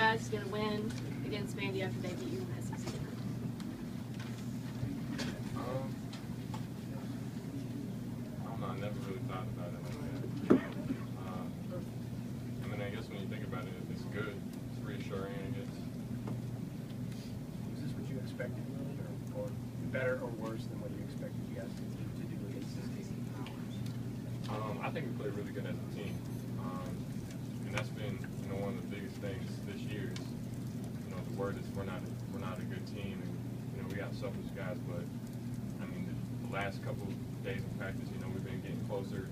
guys to get a win against Vandy after they beat you in the SEC? I don't know. I never really thought about it like that. I mean, I guess when you think about it, it's good. It's reassuring, I guess. Was this what you expected, really, or better or worse than what you expected you guys to do against this team? I think we played really good as a team, and that's been one of the biggest things this year. Is the word is we're not a good team, and we got selfish guys, but I mean the last couple days of practice, we've been getting closer,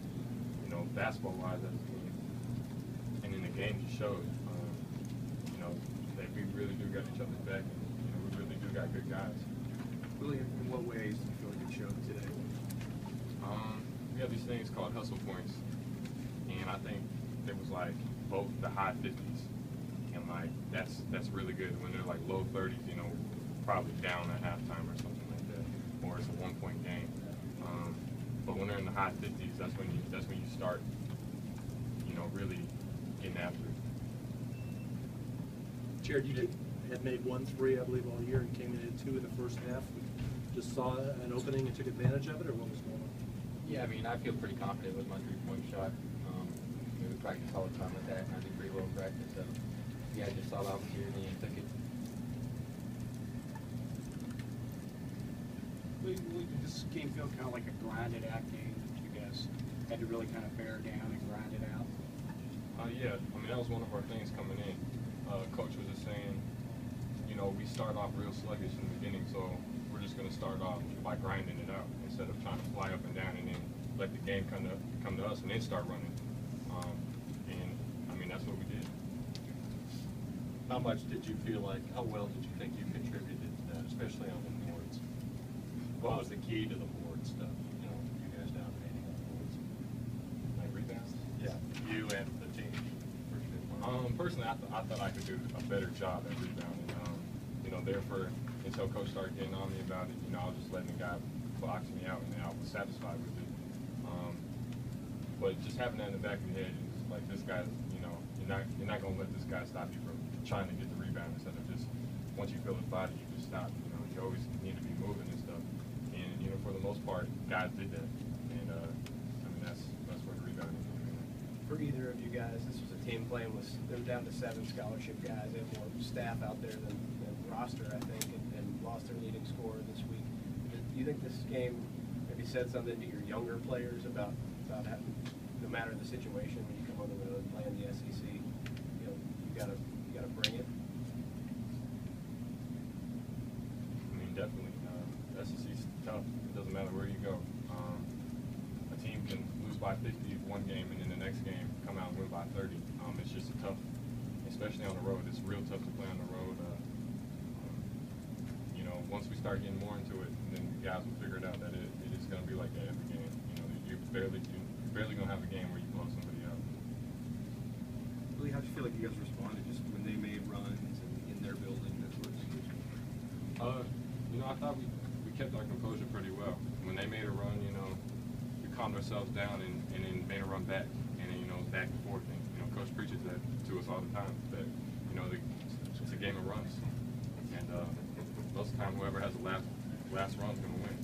basketball-wise as a team, and in the game just showed, that we really do got each other's back, and we really do got good guys. Really, in what ways do you feel like it showed today? We have these things called hustle points, and I think it was like both the high 50s, and like that's really good. When they're like low 30s, probably down at halftime or something like that, or it's a 1-point game. But when they're in the high 50s, that's when you start, really getting after it. Jared, you had made 1 3, I believe, all year, and came in at 2 in the first half. Just saw an opening and took advantage of it, or what was going on? Yeah, I mean, I feel pretty confident with my 3-point shot. We practice all the time with that, and I do pretty well in practice. So, yeah, I just saw the opportunity and took it. This game feel kind of like a grinded out game that you guys had to really kind of bear down and grind it out? Yeah, I mean, that was one of our things coming in. Coach was just saying, we start off real sluggish in the beginning, so we're just going to start off by grinding it out instead of trying to fly up and down and then let the game come to us and then start running. And I mean, that's what we did. How well did you think you contributed to that, especially on the boards? What was the key to the board stuff? You guys dominating on the boards. Like rebounds? Yeah, you and the team. Personally, I thought I could do a better job at rebounding. Until Coach started getting on me about it, I was just letting the guy box me out, and I was satisfied with it. But just having that in the back of your head, is like this guy, you're not going to let this guy stop you from trying to get the rebound instead of just once you feel his body, you just stop. You always need to be moving and stuff. And for the most part, guys did that. And I mean that's where the rebounding came in. For either of you guys, this was a team playing with them down to 7 scholarship guys. They have more staff out there than roster, I think, and lost their leading scorer this week. Do you think this game maybe said something to your younger players about having, no matter the situation, when you come on the road and play in the SEC, you gotta bring it? I mean, definitely. SEC's tough. It doesn't matter where you go. A team can lose by 50 one game, and then the next game come out and win by 30. It's just tough, especially on the road. It's real tough to play on the road. Once we start getting more into it, then the guys will figure it out that it is going to be like that every game. You're barely going to have a game where you blow somebody out. Really, how do you feel like you guys responded just when they made runs and in their building, that sort of situation? I thought we kept our composure pretty well. When they made a run, we calmed ourselves down and then made a run back, and then back and forth. And Coach preaches that to us all the time. That it's a game of runs, and most of the time whoever has the last run is going to win.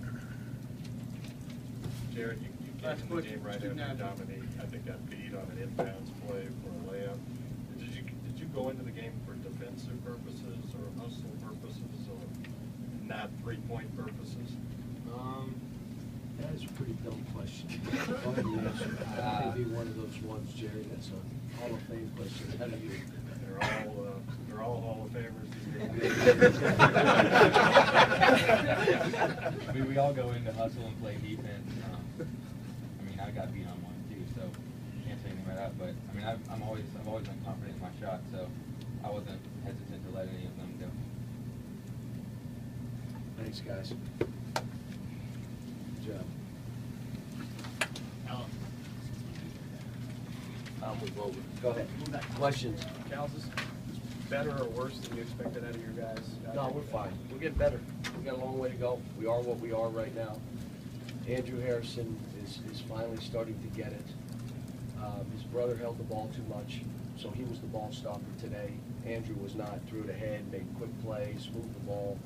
Jared, you came in the game right after Dominique. I think got beat on an inbounds play for a layup. Did you go into the game for defensive purposes or hustle purposes or not 3-point purposes? That is a pretty dumb question. Maybe one of those ones, Jerry. That's a Hall of Fame question. How do you? They're all Hall of Famers. I mean, we all go into hustle and play defense. I mean, I got beat on one too, so can't say anything about that. But I mean, I've always been confident in my shot, so I wasn't hesitant to let any of them go. Thanks, guys. Good job. Go ahead. Questions? Cal's, is better or worse than you expected out of your guys? No, we're fine. We're getting better. We got a long way to go. We are what we are right now. Andrew Harrison is finally starting to get it. His brother held the ball too much. So he was the ball stopper today. Andrew was not. Threw it ahead, made quick plays, moved the ball.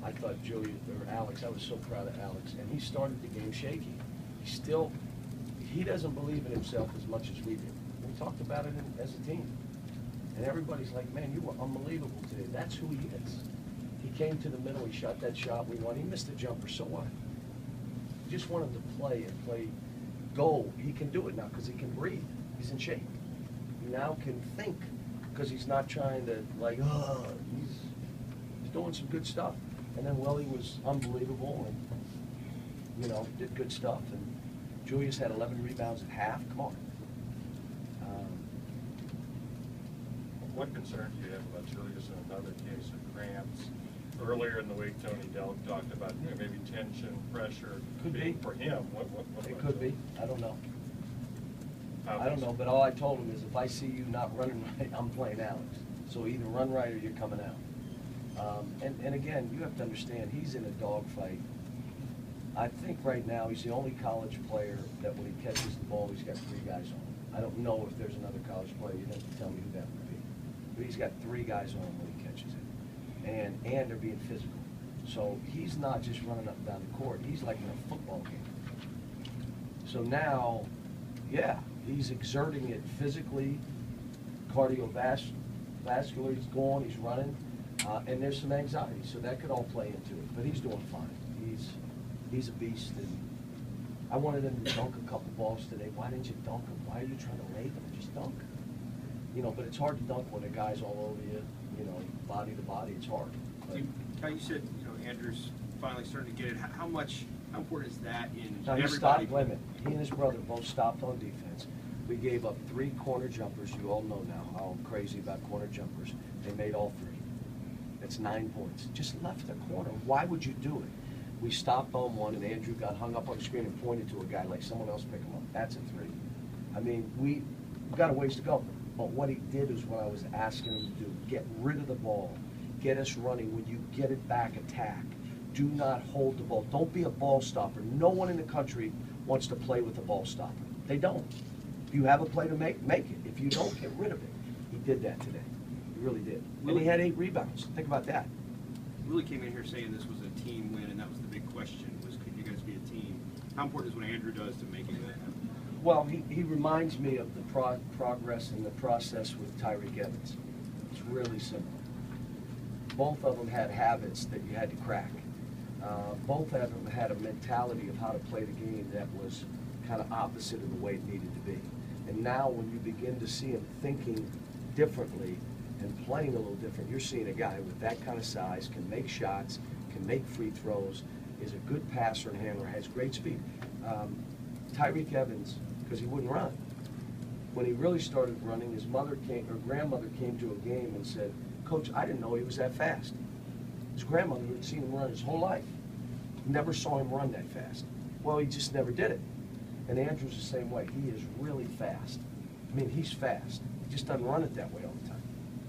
I thought Alex, I was so proud of Alex. And he started the game shaky. He doesn't believe in himself as much as we do. We talked about it as a team. And everybody's like, man, you were unbelievable today. That's who he is. He came to the middle, he shot that shot we won. He missed a jumper, so what? You just want him to play and play goal. He can do it now because he can breathe. He's in shape. He now can think because he's not trying to he's doing some good stuff. And then Willie was unbelievable and, did good stuff. And Julius had 11 rebounds at half. Come on. What concern do you have about Julius in another case of cramps? Earlier in the week, Tony Delk talked about maybe tension, pressure. Could being be. For him. What It about could you? be. I don't know. I don't know, but all I told him is if I see you not running right, I'm playing Alex. So either run right or you're coming out. And again, you have to understand, he's in a dogfight. I think right now he's the only college player that when he catches the ball, he's got 3 guys on him. I don't know if there's another college player. You'd have to tell me who that would be. But he's got 3 guys on him when he catches it. And they're being physical. So he's not just running up and down the court. He's like in a football game. So now, yeah, he's exerting it physically, cardiovascular, he's going, he's running, and there's some anxiety. So that could all play into it. But he's doing fine. He's a beast. And I wanted him to dunk a couple balls today. Why didn't you dunk them? Why are you trying to lay them? Just dunk. But it's hard to dunk when a guy's all over you, body to body. It's hard. But You said, Andrew's finally starting to get it. How important is that in now he everybody? stopped, wait a minute. He and his brother both stopped on defense. We gave up 3 corner jumpers. You all know now how I'm crazy about corner jumpers. They made all 3. That's 9 points. Just left the corner. Why would you do it? We stopped on one, and Andrew got hung up on the screen and pointed to a guy like someone else pick him up. That's a 3. I mean, we've got a ways to go. But what he did is what I was asking him to do. Get rid of the ball. Get us running. When you get it back, attack. Do not hold the ball. Don't be a ball stopper. No one in the country wants to play with a ball stopper. They don't. If you have a play to make it. If you don't, get rid of it. He did that today. He really did. And he had 8 rebounds. Think about that. Willie came in here saying this was a team win, and that was the big question, was could you guys be a team? How important is what Andrew does to making that happen? Well, he reminds me of the progress and the process with Tyreek Evans. It's really simple. Both of them had habits that you had to crack. Both of them had a mentality of how to play the game that was kind of opposite of the way it needed to be. And now when you begin to see him thinking differently and playing a little different, you're seeing a guy with that kind of size, can make shots, can make free throws, is a good passer and handler, has great speed. Tyreek Evans, because he wouldn't run. When he really started running, his grandmother came to a game and said, "Coach, I didn't know he was that fast." His grandmother had seen him run his whole life. Never saw him run that fast. Well, he just never did it. And Andrew's the same way. He is really fast. I mean, he's fast. He just doesn't run it that way all the time.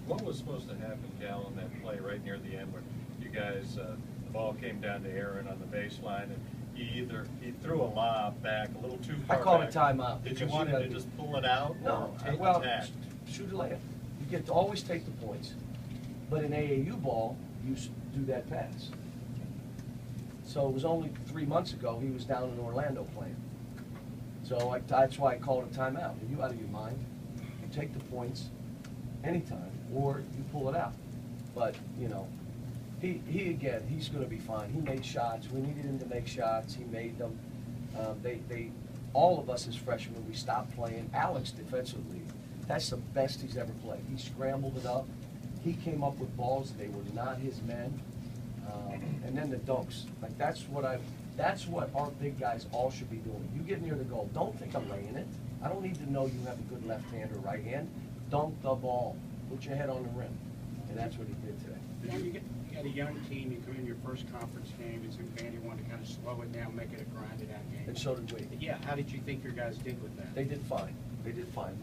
What was supposed to happen, Cal, on that play right near the end where you guys, the ball came down to Aaron on the baseline, and he threw a lob back a little too far I called back. a timeout. Did you because want him gotta to be- just pull it out? No. Or Well, attack? shoot a layup. You get to always take the points. But in AAU ball, you do that pass. So it was only 3 months ago he was down in Orlando playing. So that's why I called a timeout. Are you out of your mind? You take the points anytime, or you pull it out. But, he again, he's going to be fine. He made shots. We needed him to make shots. He made them. All of us as freshmen, we stopped playing. Alex defensively, that's the best he's ever played. He scrambled it up. He came up with balls. They were not his men. And then the dunks. Like that's what our big guys all should be doing. You get near the goal. Don't think I'm laying it. I don't need to know you have a good left hand or right hand. Dunk the ball. Put your head on the rim. And that's what he did today. You got a young team, you come in your first conference game, and Vandy wanted to kind of slow it down, make it a grinded out game. And so did we. Yeah, how did you think your guys did with that? They did fine. They did fine.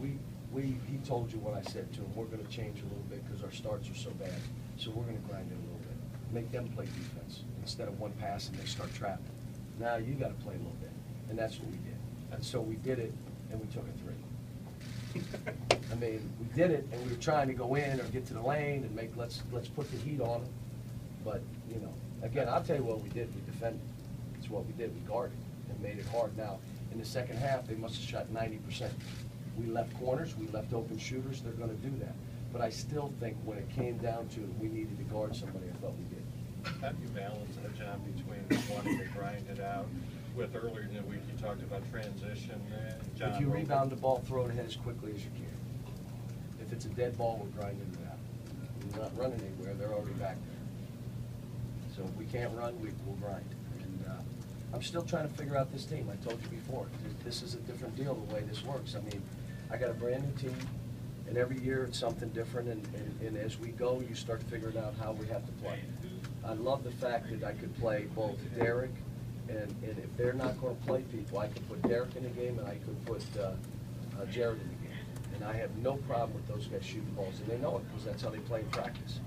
He told you what I said to him. We're going to change a little bit because our starts are so bad. So we're going to grind it a little bit. Make them play defense instead of one pass and they start trapping. Now you got to play a little bit. And that's what we did. And so we did it, and we took a 3. I mean, we did it, and we were trying to go in or get to the lane and make, let's put the heat on them. But, you know, again, I'll tell you what we did. We defended. It's what we did. We guarded and made it hard. Now, in the second half, they must have shot 90%. We left corners. We left open shooters. They're going to do that. But I still think when it came down to it, we needed to guard somebody. I thought we did. How do you balance that, John, between wanting to grind it out with earlier in the week you talked about transition and John? If you rebound the ball, throw it ahead as quickly as you can. If it's a dead ball, we're grinding it out. We're not running anywhere. They're already back there. So if we can't run, we'll grind. And I'm still trying to figure out this team. I told you before, this is a different deal the way this works. I mean, I got a brand new team, and every year it's something different. And as we go, you start figuring out how we have to play. I love the fact that I could play both Derek and if they're not going to play people, I could put Derek in the game and I could put Jared in the game. And I have no problem with those guys shooting balls, and they know it because that's how they play in practice.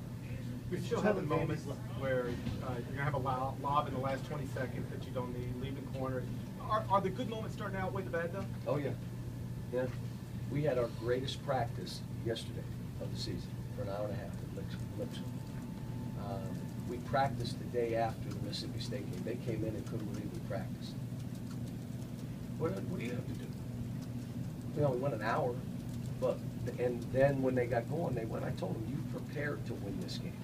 We still have moments where you're going to have a lob in the last 20 seconds that you don't need, leaving corners. Are the good moments starting to outweigh the bad, though? Oh, yeah. Yeah. We had our greatest practice yesterday of the season for an hour and a half at Lipscomb. We practiced the day after the Mississippi State game. They came in and couldn't believe we practiced. What do you have to do? We only went an hour, and then when they got going, they went. I told them, you prepared to win this game.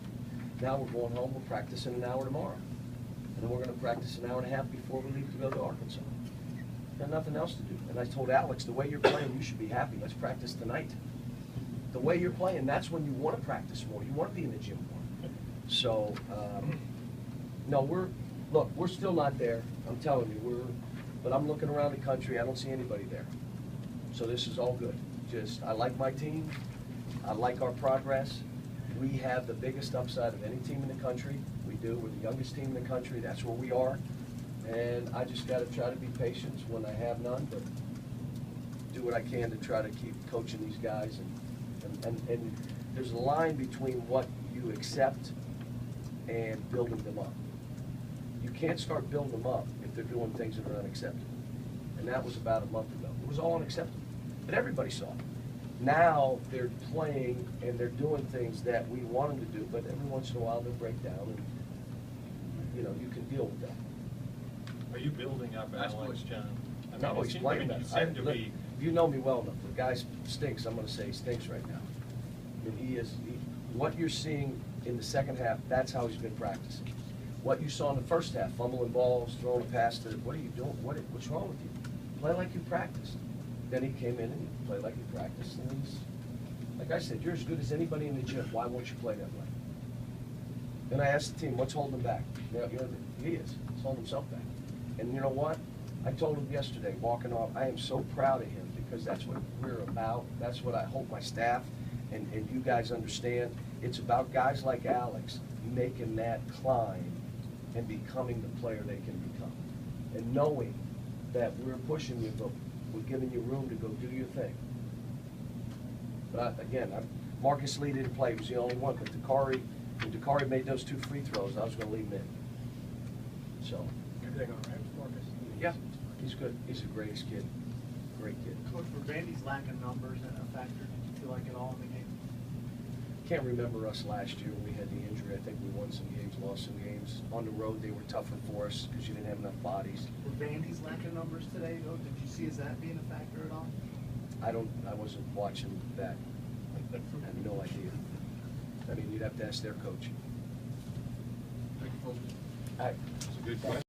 Now we're going home. We're practicing an hour tomorrow, and then we're going to practice an hour and a half before we leave to go to Arkansas. Got nothing else to do. And I told Alex, the way you're playing, you should be happy. Let's practice tonight. The way you're playing, that's when you want to practice more. You want to be in the gym more. So, no, we're still not there. I'm telling you, but I'm looking around the country. I don't see anybody there. So this is all good. I like my team. I like our progress. We have the biggest upside of any team in the country. We do. We're the youngest team in the country. That's where we are. And I just got to try to be patient when I have none, but do what I can to try to keep coaching these guys. And there's a line between what you accept and building them up. You can't start building them up if they're doing things that are unacceptable. And that was about a month ago. It was all unacceptable. But everybody saw it. Now they're playing and they're doing things that we want them to do, but every once in a while they'll break down and, you know, you can deal with that. Are you building up Alex, John? No, he's playing that. If you know me well enough, the guy stinks. I'm going to say he stinks right now. I mean, what you're seeing in the second half, that's how he's been practicing. What you saw in the first half, fumbling balls, throwing past it, what are you doing? What's wrong with you? Play like you practiced. Then he came in and he played like he practiced, and he's, like I said, you're as good as anybody in the gym. Why won't you play that way? Then I asked the team, what's holding him back? He is. He's holding himself back. And you know what? I told him yesterday, walking off, I am so proud of him because that's what we're about. That's what I hope my staff and you guys understand. It's about guys like Alex making that climb and becoming the player they can become. And knowing that we're pushing you, but we're giving you room to go do your thing. But again, Marcus Lee didn't play. He was the only one. But when Dakari made those 2 free throws, I was going to leave him in. So. Everything all right with Marcus? Yeah, he's good. He's the greatest kid. Great kid. Coach, were Vandy's lack of numbers a factor, did you feel like, at all in the game? Can't remember us last year when we had the injury. I think we won some games, lost some games. On the road, they were tougher for us because you didn't have enough bodies. Were Vandy's lack of numbers today, though? Did you see as that being a factor at all? I wasn't watching that. I have no idea. I mean, you'd have to ask their coach. It's a good question.